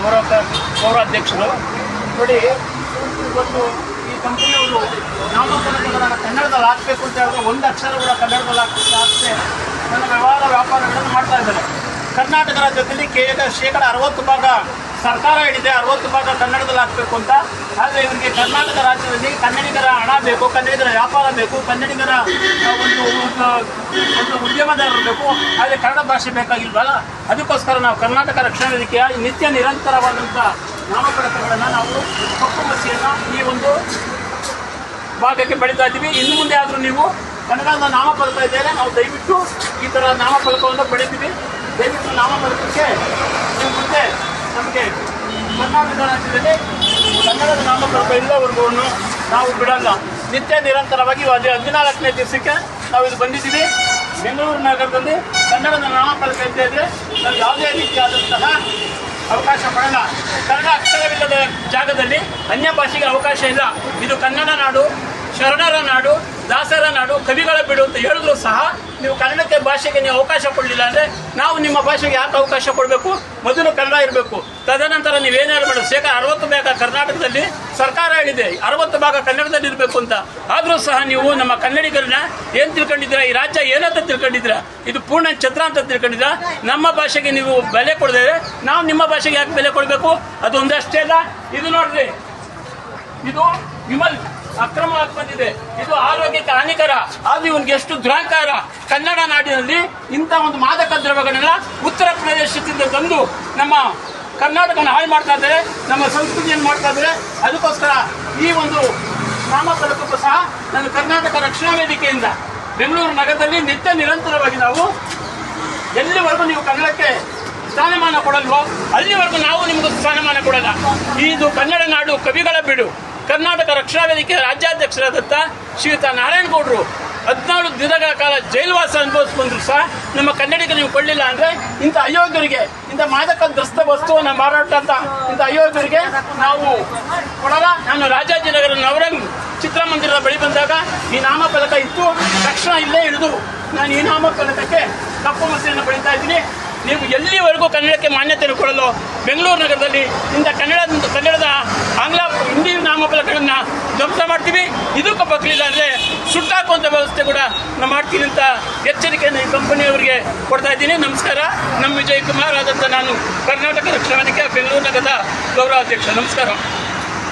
ಗೌರವಾಧ್ಯಕ್ಷರು ನೋಡಿ. ಇವತ್ತು ಈ ಕಂಪನಿಯವರು ನಾಮಫಲಕಗಳನ್ನು ಕನ್ನಡದಲ್ಲಿ ಹಾಕಬೇಕು ಅಂತ ಹೇಳಿದ್ರೆ ಒಂದು ಅಕ್ಷರ ಕೂಡ ಕನ್ನಡದಲ್ಲಿ ಹಾಕದೆ ನನ್ನ ವ್ಯಾಪಾರಗಳನ್ನು ಮಾಡ್ತಾ ಇದ್ದಾರೆ. ಕರ್ನಾಟಕ ರಾಜ್ಯದಲ್ಲಿ ಶೇಕಡ 60 ಭಾಗ ಸರ್ಕಾರ ಹೇಳಿದೆ, 60 ಭಾಗ ಕನ್ನಡದಲ್ಲಿ ಹಾಕಬೇಕು ಅಂತ. ಆದರೆ ಇವರಿಗೆ ಕರ್ನಾಟಕ ರಾಜ್ಯದಲ್ಲಿ ಕನ್ನಡಿಗರ ಹಣ ಬೇಕು, ಕನ್ನಡಿಗರ ವ್ಯಾಪಾರ ಬೇಕು, ಕನ್ನಡಿಗರ ಒಂದು ಉದ್ಯಮದಾರರು ಬೇಕು, ಆದರೆ ಕನ್ನಡ ಭಾಷೆ ಬೇಕಾಗಿಲ್ವಲ್ಲ. ಅದಕ್ಕೋಸ್ಕರ ನಾವು ಕರ್ನಾಟಕ ರಕ್ಷಣಾ ವೇದಿಕೆಯ ನಿತ್ಯ ನಿರಂತರವಾದಂಥ ನಾಮಫಲಕಗಳನ್ನು ನಾವು ಕಪ್ಪು ಮಸಿಯನ್ನು ಈ ಒಂದು ಭಾಗಕ್ಕೆ ಬೆಳೀತಾ ಇದ್ದೀವಿ. ಇನ್ನು ಮುಂದೆ ಆದರೂ ನೀವು ಕನ್ನಡದ ನಾಮಫಲಕ ಇದ್ದರೆ ನಾವು ದಯವಿಟ್ಟು ಈ ಥರ ನಾಮಫಲಕವನ್ನು ಬೆಳೀತೀವಿ. ದಯವಿಟ್ಟು ನಾಮಫಲಕಕ್ಕೆ ನೀವು ಮುಂದೆ ನಮಗೆ ಕರ್ನಾಟಕ ರಾಜ್ಯದಲ್ಲಿ ಕನ್ನಡದ ನಾಮಫಲಕ ಇಲ್ಲವರೆಗೂ ನಾವು ಬಿಡಲ್ಲ. ನಿತ್ಯ ನಿರಂತರವಾಗಿ 14ನೇ ದಿವಸಕ್ಕೆ ನಾವು ಇದು ಬಂದಿದ್ದೀವಿ. ಬೆಂಗಳೂರು ನಗರದಲ್ಲಿ ಕನ್ನಡದ ನಾಮಫಲಕ ಇದ್ದರೆ ನಾವು ಯಾವುದೇ ರೀತಿಯಾದಂತಹ ಅವಕಾಶ ಪಡಲ್ಲ. ಕನ್ನಡ ಅಕ್ಷರವಿಲ್ಲದ ಜಾಗದಲ್ಲಿ ಅನ್ಯ ಭಾಷೆಗೆ ಅವಕಾಶ ಇಲ್ಲ. ಇದು ಕನ್ನಡ ನಾಡು, ಶರಣರ ನಾಡು, ದಾಸರ ನಾಡು, ಕವಿಗಳ ಬಿಡು ಅಂತ ಹೇಳಿದ್ರು ಸಹ ನೀವು ಕನ್ನಡಕ್ಕೆ ಭಾಷೆಗೆ ನೀವು ಅವಕಾಶ ಕೊಡಲಿಲ್ಲ ಅಂದರೆ ನಾವು ನಿಮ್ಮ ಭಾಷೆಗೆ ಯಾಕೆ ಅವಕಾಶ ಕೊಡಬೇಕು? ಮೊದಲು ಕನ್ನಡ ಇರಬೇಕು, ತದನಂತರ ನೀವೇನು ಮಾಡಬೇಕು. ಶೇಕಡ 60 ಭಾಗ ಕರ್ನಾಟಕದಲ್ಲಿ ಸರ್ಕಾರ ಹೇಳಿದೆ, 60 ಭಾಗ ಕನ್ನಡದಲ್ಲಿ ಇರಬೇಕು ಅಂತ. ಆದರೂ ಸಹ ನೀವು ನಮ್ಮ ಕನ್ನಡಿಗರನ್ನ ಏನು ತಿಳ್ಕೊಂಡಿದ್ದೀರಾ? ಈ ರಾಜ್ಯ ಏನಂತ ತಿಳ್ಕೊಂಡಿದ್ದೀರಾ? ಇದು ಪೂರ್ಣ ಛತ್ರ ಅಂತ ತಿಳ್ಕೊಂಡಿದ್ದೀರಾ? ನಮ್ಮ ಭಾಷೆಗೆ ನೀವು ಬೆಲೆ ಕೊಡದೆ ನಾವು ನಿಮ್ಮ ಭಾಷೆಗೆ ಯಾಕೆ ಬೆಲೆ ಕೊಡಬೇಕು? ಅದು ಒಂದಷ್ಟೇ ಅಲ್ಲ. ಇದು ನೋಡ್ರಿ, ಇದು ವಿಮಲ್ ಅಕ್ರಮವಾಗಿ ಬಂದಿದೆ. ಇದು ಆರೋಗ್ಯಕ್ಕೆ ಹಾನಿಕರ. ಅದು ಇವನ್ಗೆ ಎಷ್ಟು ದುರಾಂಕಾರ. ಕನ್ನಡ ನಾಡಿನಲ್ಲಿ ಇಂಥ ಒಂದು ಮಾದಕ ದ್ರವ್ಯಗಳನ್ನೆಲ್ಲ ಉತ್ತರ ಪ್ರದೇಶದಿಂದ ತಂದು ನಮ್ಮ ಕರ್ನಾಟಕನ ಹಾಳು ಮಾಡ್ತಾ ಇದ್ದಾರೆ, ನಮ್ಮ ಸಂಸ್ಕೃತಿಯನ್ನು ಮಾಡ್ತಾ ಇದ್ದಾರೆ. ಅದಕ್ಕೋಸ್ಕರ ಈ ಒಂದು ನಾಮಫಲಕಕ್ಕೂ ಸಹ ನಾನು ಕರ್ನಾಟಕ ರಕ್ಷಣಾ ವೇದಿಕೆಯಿಂದ ಬೆಂಗಳೂರು ನಗರದಲ್ಲಿ ನಿತ್ಯ ನಿರಂತರವಾಗಿ ನಾವು ಎಲ್ಲಿವರೆಗೂ ನೀವು ಕನ್ನಡಕ್ಕೆ ಸ್ಥಾನಮಾನ ಕೊಡಲ್ವೋ ಅಲ್ಲಿವರೆಗೂ ನಾವು ನಿಮಗೂ ಸ್ಥಾನಮಾನ ಕೊಡಲ್ಲ. ಇದು ಕನ್ನಡ ನಾಡು, ಕವಿಗಳ ಬಿಡು. ಕರ್ನಾಟಕ ರಕ್ಷಣಾ ವೇದಿಕೆ ರಾಜ್ಯಾಧ್ಯಕ್ಷರಾದಂಥ ಶ್ರೀಯುತ ನಾರಾಯಣಗೌಡರು 14 ದಿನಗಳ ಕಾಲ ಜೈಲುವಾಸ ಅನುಭವಿಸ್ಕೊಂಡ್ರು ಸಹ ನಮ್ಮ ಕನ್ನಡಿಗರು ನೀವು ಕೊಡಲಿಲ್ಲ ಅಂದರೆ ಇಂಥ ಅಯೋಗ್ಯರಿಗೆ, ಇಂಥ ಮಾದಕ ದ್ರಸ್ತ ವಸ್ತುವನ್ನು ಮಾರಾಟ ಅಂತ ಇಂಥ ಅಯೋಗ್ಯರಿಗೆ ನಾವು ಕೊಡಲ್ಲ. ನಾನು ರಾಜಾಜಿನಗರ ನವರಂಗ್ ಚಿತ್ರಮಂದಿರದ ಬಳಿ ಬಂದಾಗ ಈ ನಾಮಫಲಕ ಇತ್ತು. ತಕ್ಷಣ ಇಲ್ಲೇ ಹಿಡಿದು ನಾನು ಈ ನಾಮಫಲಕಕ್ಕೆ ಕಪ್ಪು ಮಸಿಯನ್ನು ಬಳಿತಾ ಇದ್ದೀನಿ. ನೀವು ಎಲ್ಲಿವರೆಗೂ ಕನ್ನಡಕ್ಕೆ ಮಾನ್ಯತೆಯನ್ನು ಕೊಡಲು ಬೆಂಗಳೂರು ನಗರದಲ್ಲಿ ಇಂಥ ಕನ್ನಡದ ಆಂಗ್ಲ ಹಿಂದಿ ನಾಮಫಲಕಗಳನ್ನು ಧ್ವಂಸ ಮಾಡ್ತೀವಿ. ಇದಕ್ಕೂ ಬಗ್ಲಿಲ್ಲ ಅಂದರೆ ಸುಟ್ಟಾಕುವಂಥ ವ್ಯವಸ್ಥೆ ಕೂಡ ನಾವು ಮಾಡ್ತೀನಿ ಅಂತ ಎಚ್ಚರಿಕೆಯನ್ನು ಈ ಕಂಪನಿಯವರಿಗೆ ಕೊಡ್ತಾ ಇದ್ದೀನಿ. ನಮಸ್ಕಾರ. ನಮ್ಮ ವಿಜಯ್ ಕುಮಾರ್ ಆದಂಥ ನಾನು ಕರ್ನಾಟಕ ರಕ್ಷಣಾ ವೇದಿಕೆ ಬೆಂಗಳೂರು ನಗರದ ಗೌರವಾಧ್ಯಕ್ಷ. ನಮಸ್ಕಾರ.